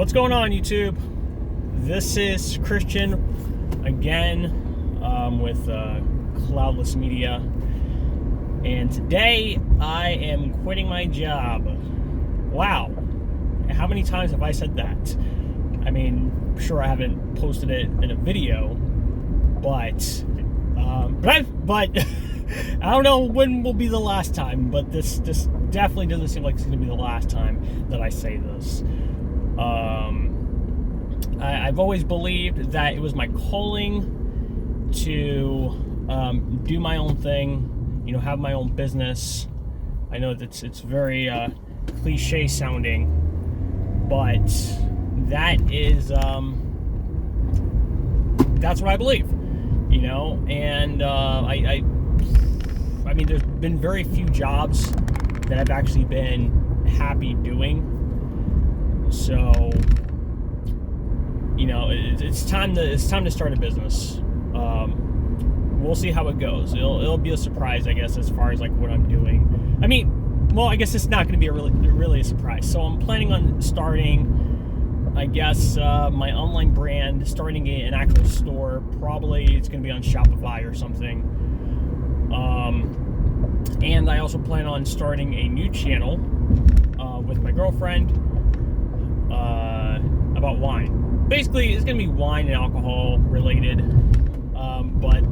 What's going on, YouTube? This is Christian again with Cloudless Media, and today I am quitting my job. Wow, how many times have I said that? I mean, sure, I haven't posted it in a video, but I don't know when will be the last time, but this definitely doesn't seem like it's going to be the last time that I say this. I've always believed that it was my calling to do my own thing, have my own business. I know that it's very cliche sounding, but that is that's what I believe, and I mean, there's been very few jobs that I've actually been happy doing. So, it's time to start a business. We'll see how it goes. It'll be a surprise, I guess, as far as like what I'm doing. I mean, well, I guess it's not going to be really a surprise. So I'm planning on starting, I guess, my online brand, starting an actual store. Probably it's going to be on Shopify or something. And I also plan on starting a new channel with my girlfriend about wine. Basically, it's going to be wine and alcohol related, but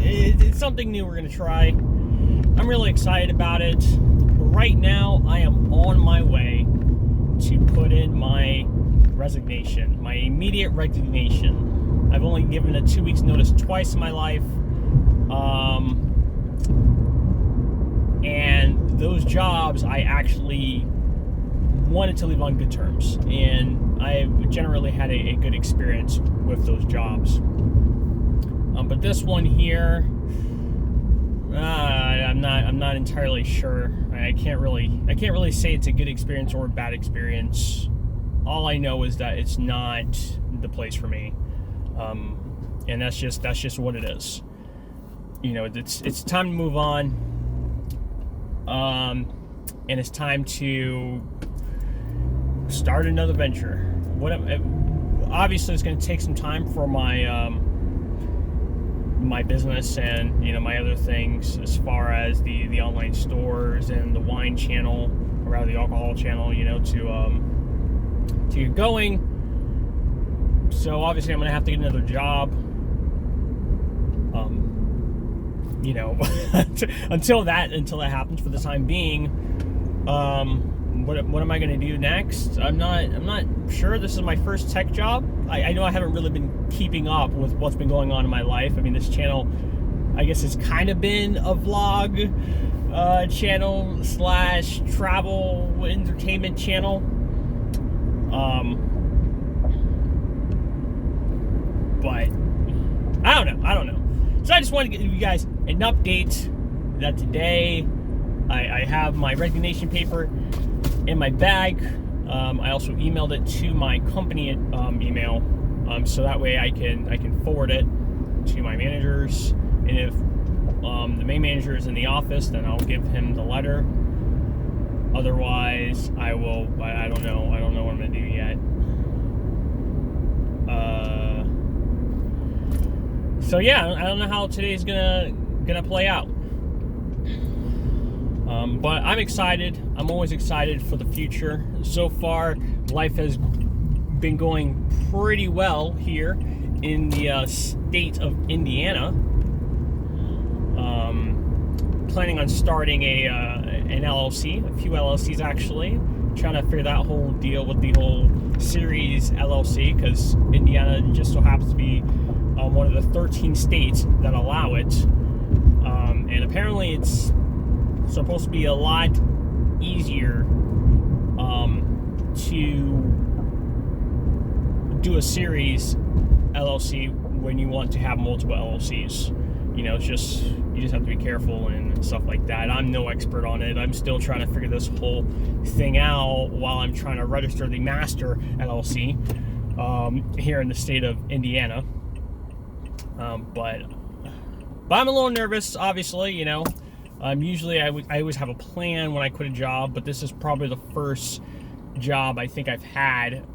it's something new we're going to try. I'm really excited about it. Right now, I am on my way to put in my resignation, my immediate resignation. I've only given a 2 weeks notice twice in my life. And those jobs, I actually wanted to leave on good terms, and I've generally had a good experience with those jobs. But this one here, I'm not entirely sure. I can't really say it's a good experience or a bad experience. All I know is that it's not the place for me, and that's just what it is. It's time to move on. And it's time to start another venture. Obviously, it's going to take some time for my my business and my other things, as far as the online stores and the wine channel, or rather the alcohol channel, to get going. So obviously, I'm going to have to get another job. Until that happens. For the time being, what am I going to do next? I'm not sure. This is my first tech job. I know I haven't really been keeping up with what's been going on in my life. I mean, this channel, I guess, has kind of been a vlog channel / travel entertainment channel. But I don't know. So I just wanted to give you guys an update that today I have my resignation paper in my bag. I also emailed it to my company email, so that way I can forward it to my managers. And if the main manager is in the office, then I'll give him the letter. Otherwise, I don't know what I'm gonna do yet. So yeah, I don't know how today's gonna play out. But I'm excited. I'm always excited for the future. So far, life has been going pretty well here in the state of Indiana. Planning on starting an LLC, a few LLCs actually. Trying to figure that whole deal with the whole Series LLC, because Indiana just so happens to be one of the 13 states that allow it. And apparently it's supposed to be a lot easier to do a Series LLC when you want to have multiple LLCs. It's just, you just have to be careful and stuff like that. I'm no expert on it. I'm still trying to figure this whole thing out while I'm trying to register the Master LLC here in the state of Indiana. But I'm a little nervous, obviously. Usually I always have a plan when I quit a job, but this is probably the first job I think I've had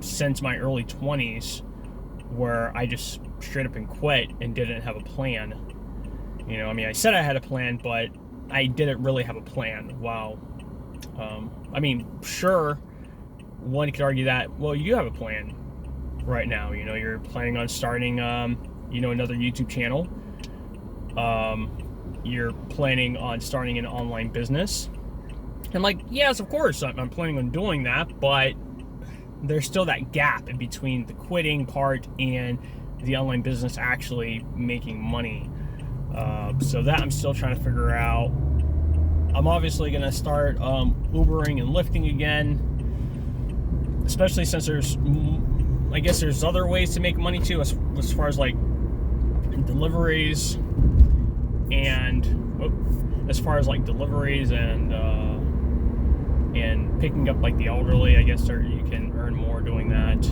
since my early 20s, where I just straight up and quit and didn't have a plan. You know, I mean, I said I had a plan, but I didn't really have a plan. Wow. I mean, sure, one could argue that, well, you do have a plan right now. You know, you're planning on starting, another YouTube channel. You're planning on starting an online business. And like, yes, of course, I'm planning on doing that, but there's still that gap in between the quitting part and the online business actually making money. So that I'm still trying to figure out. I'm obviously going to start Ubering and Lyfting again, especially since there's other ways to make money too, as far as like deliveries and picking up like the elderly. I guess you can earn more doing that.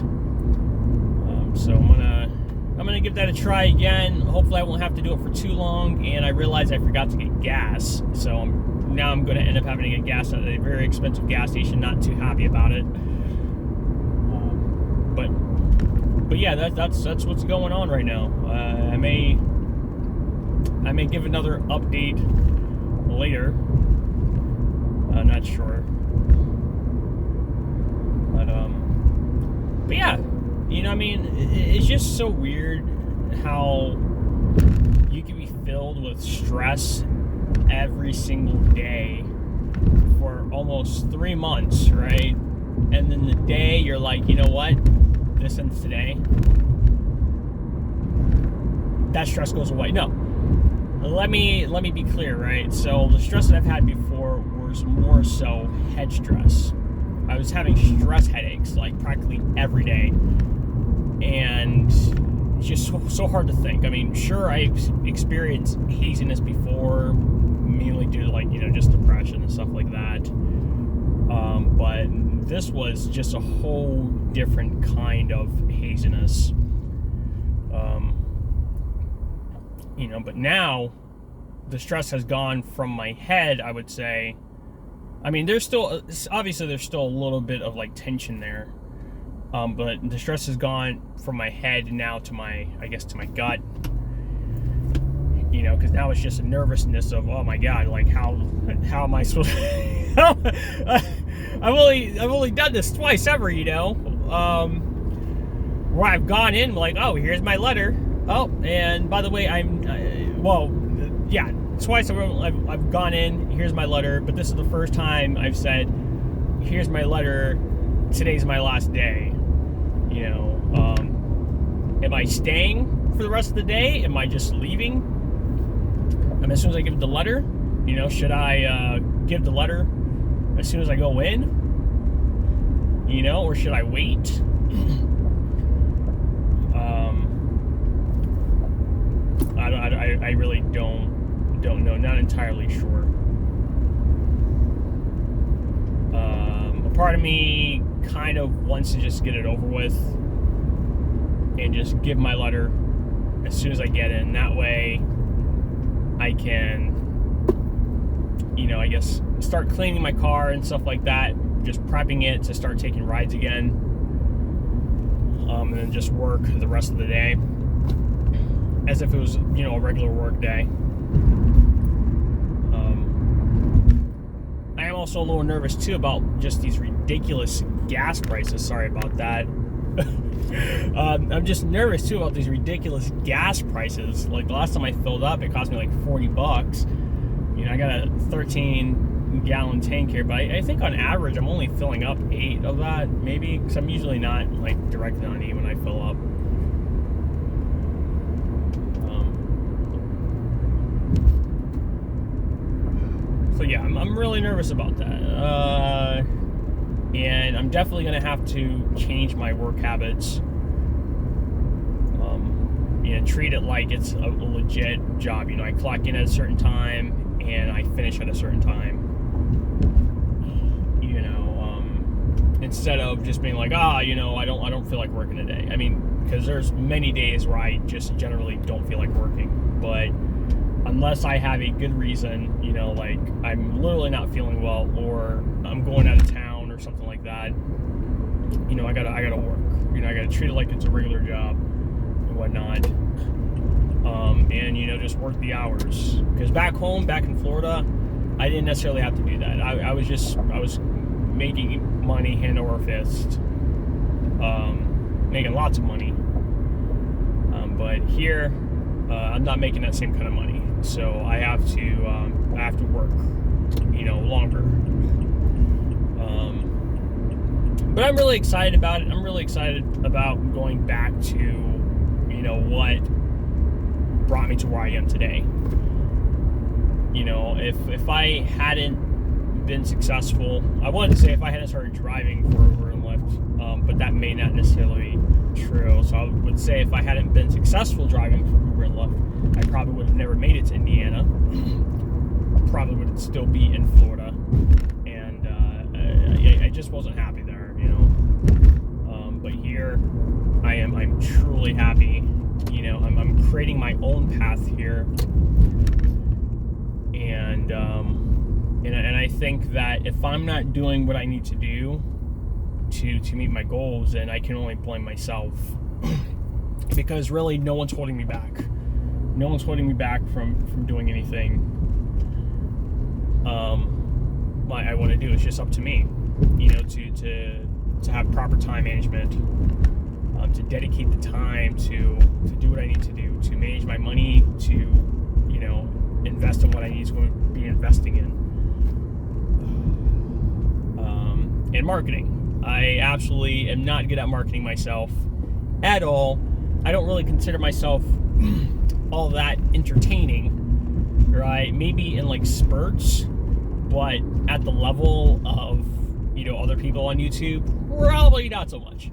So I'm gonna give that a try again. Hopefully I won't have to do it for too long. And I realized I forgot to get gas, so I'm going to end up having to get gas at a very expensive gas station. Not too happy about it. But yeah, that's what's going on right now. I may give another update later. I'm not sure. But yeah, you know, I mean, it's just so weird how you can be filled with stress every single day for almost 3 months, right? And then the day you're like, you know what? This ends today. That stress goes away. No. Let me be clear, right? So the stress that I've had before was more so head stress. I was having stress headaches like practically every day, and it's just so hard to think. I mean, sure, I experienced haziness before, mainly due to like, you know, just depression and stuff like that. But this was just a whole different kind of haziness. But now the stress has gone from my head, I would say. I mean, there's still a little bit of like tension there. But the stress has gone from my head now to my gut. You know, because now it's just a nervousness of, oh my God, like how am I supposed to... I've only done this twice ever, you know, where I've gone in like, oh, here's my letter. Oh, and by the way, twice I've gone in, here's my letter, but this is the first time I've said, here's my letter, today's my last day. You know, am I staying for the rest of the day? Am I just leaving? And as soon as I give the letter, you know, should I give the letter as soon as I go in? You know, or should I wait? I really don't know. Not entirely sure. A part of me kind of wants to just get it over with and just give my letter as soon as I get in. That way I can, you know, I guess start cleaning my car and stuff like that, just prepping it to start taking rides again, and then just work the rest of the day as if it was, you know, a regular work day. I am also a little nervous too about just these ridiculous gas prices. Sorry about that. I'm just nervous too about these ridiculous gas prices. Like the last time I filled up, it cost me like $40. You know, I got a 13-gallon tank here, but I think on average I'm only filling up 8 of that, maybe, because I'm usually not like directly on E when I fill up. So yeah, I'm really nervous about that. And I'm definitely going to have to change my work habits. You know, treat it like it's a legit job. You know, I clock in at a certain time and I finish at a certain time. You know, instead of just being like, you know, I don't feel like working today. I mean, because there's many days where I just generally don't feel like working. But unless I have a good reason, you know, like I'm literally not feeling well, or I'm going out of town or something like that. You know, I gotta work. You know, I gotta treat it like it's a regular job and whatnot. And you know, just work the hours. Because back home, back in Florida, I didn't necessarily have to do that. I was making money hand over fist, making lots of money. But here, I'm not making that same kind of money, so I have to work, you know, longer. But I'm really excited about it. I'm really excited about going back to, you know, what brought me to where I am today. You know, if I hadn't been successful, I wanted to say if I hadn't started driving for Uber and Lyft, but that may not necessarily be true. So I would say if I hadn't been successful driving for Uber and Lyft, I probably would have never made it to Indiana. Probably would still be in Florida, and I just wasn't happy there, you know. But here, I'm truly happy. You know, I'm creating my own path here, and I think that if I'm not doing what I need to do to meet my goals, then I can only blame myself. Because really, no one's holding me back. No one's holding me back from doing anything I want to do. It's just up to me, you know, to have proper time management, to dedicate the time to do what I need to do, to manage my money, to, you know, invest in what I need to be investing in. And marketing. I absolutely am not good at marketing myself at all. I don't really consider myself all that entertaining, right? Maybe in like spurts, but at the level of, you know, other people on YouTube, probably not so much.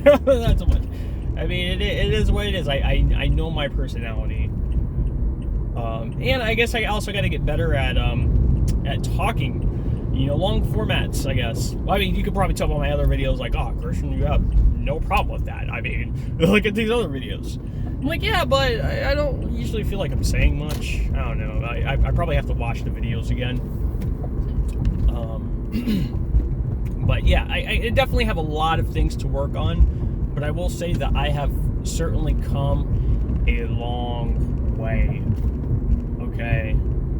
Not so much. I mean, it is what it is. I know my personality, and I guess I also got to get better at talking. You know, long formats, I guess. I mean, you could probably tell by my other videos, like, oh, Christian, you have no problem with that. I mean, look at these other videos. I'm like, yeah, but I don't usually feel like I'm saying much. I don't know. I probably have to watch the videos again. But yeah, I definitely have a lot of things to work on. But I will say that I have certainly come a long way. Okay.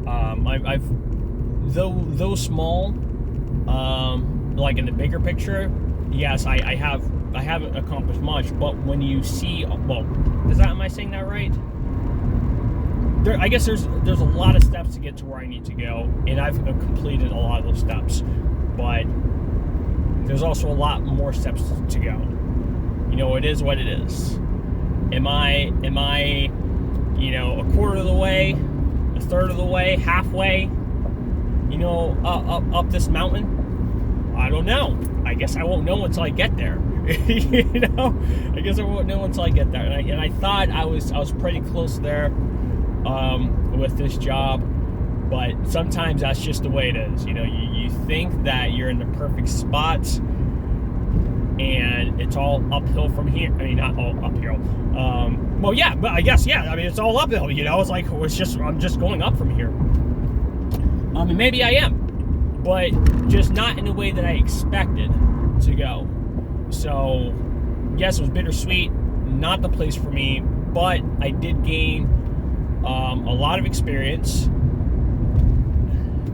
I've though small, like in the bigger picture, yes, I haven't accomplished much. But when you see, well, am I saying that right? I guess there's a lot of steps to get to where I need to go, and I've completed a lot of those steps. But there's also a lot more steps to go. You know, it is what it is. Am I, you know, a quarter of the way, a third of the way, halfway, you know, up this mountain? I don't know. I guess I won't know until I get there. You know, I guess I won't know until I get there. And I thought I was pretty close there with this job, but sometimes that's just the way it is. You know, you think that you're in the perfect spot, and it's all uphill from here. I mean, not all uphill. Well, yeah, but I guess, yeah. I mean, it's all uphill. You know, it's like I'm just going up from here. And maybe I am, but just not in the way that I expected to go. So, yes, it was bittersweet. Not the place for me, but I did gain a lot of experience.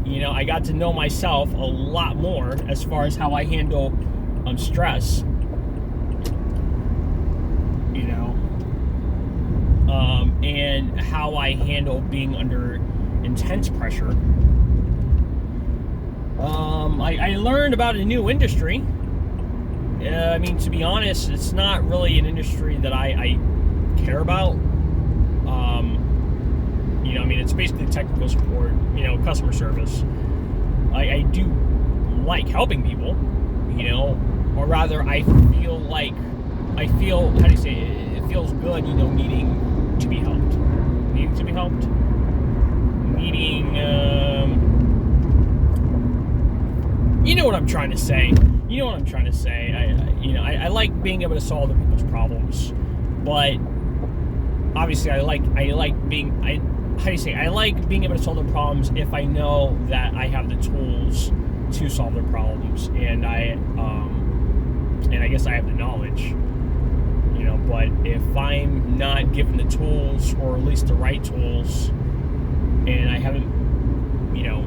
You know, I got to know myself a lot more as far as how I handle stress. You know, and how I handle being under intense pressure. I learned about a new industry. I mean, to be honest, it's not really an industry that I care about. You know, I mean, it's basically technical support, you know, customer service. I do like helping people, you know, or rather I feel, how do you say it? It feels good, you know, needing to be helped. Needing to be helped? Needing, you know what I'm trying to say. You know what I'm trying to say. I like being able to solve other people's problems, but obviously I like being how do you say, I like being able to solve their problems if I know that I have the tools to solve their problems, and I guess I have the knowledge, you know. But if I'm not given the tools, or at least the right tools, and I haven't, you know,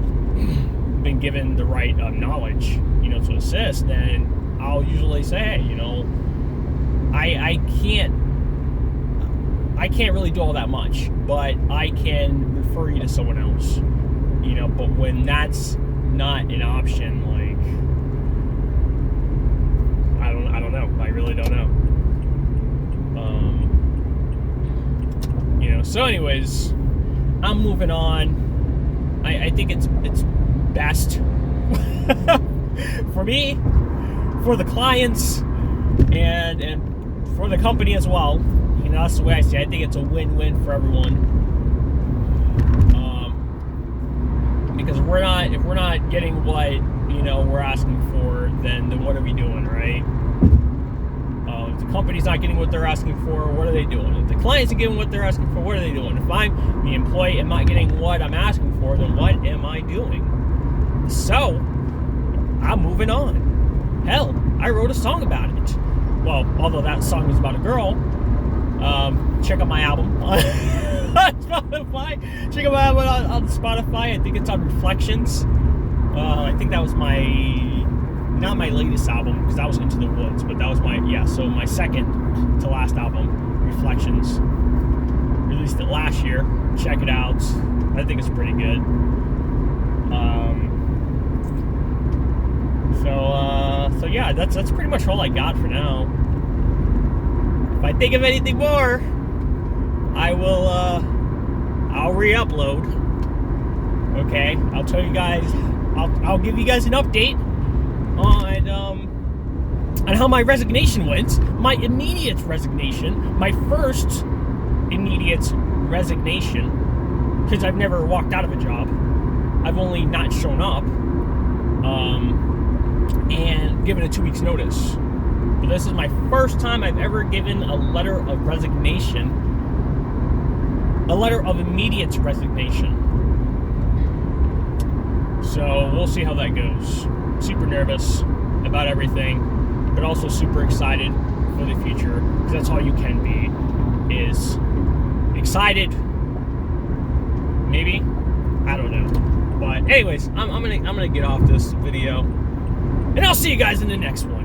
been given the right knowledge, you know, to assist, then I'll usually say, hey, you know, I can't really do all that much, but I can refer you to someone else, you know. But when that's not an option, like, I don't know. I really don't know. You know. So, anyways, I'm moving on. I think it's best for me, for the clients, and for the company as well. You know, that's the way I see it. I think it's a win-win for everyone. Because if we're not getting what, you know, we're asking for, then what are we doing, right? If the company's not getting what they're asking for, what are they doing? If the clients are getting what they're asking for, what are they doing? If I'm the employee, am not getting what I'm asking for, then what am I doing? So, I'm moving on. Hell, I wrote a song about it. Well, although that song was about a girl. Check out my album on Spotify. Check out my album on Spotify. I think it's on Reflections. I think that was not my latest album, because that was Into the Woods, but that was my second to last album, Reflections. Released it last year. Check it out. I think it's pretty good. So yeah, that's pretty much all I got for now. If I think of anything more, I'll re-upload. Okay, I'll tell you guys. I'll give you guys an update on how my resignation went. My immediate resignation. My first immediate resignation, because I've never walked out of a job. I've only not shown up and given a 2 weeks notice. But this is my first time I've ever given a letter of resignation, a letter of immediate resignation. So we'll see how that goes. Super nervous about everything, but also super excited for the future, because that's all you can be, is excited. Maybe, I don't know. But anyways, I'm gonna get off this video, and I'll see you guys in the next one.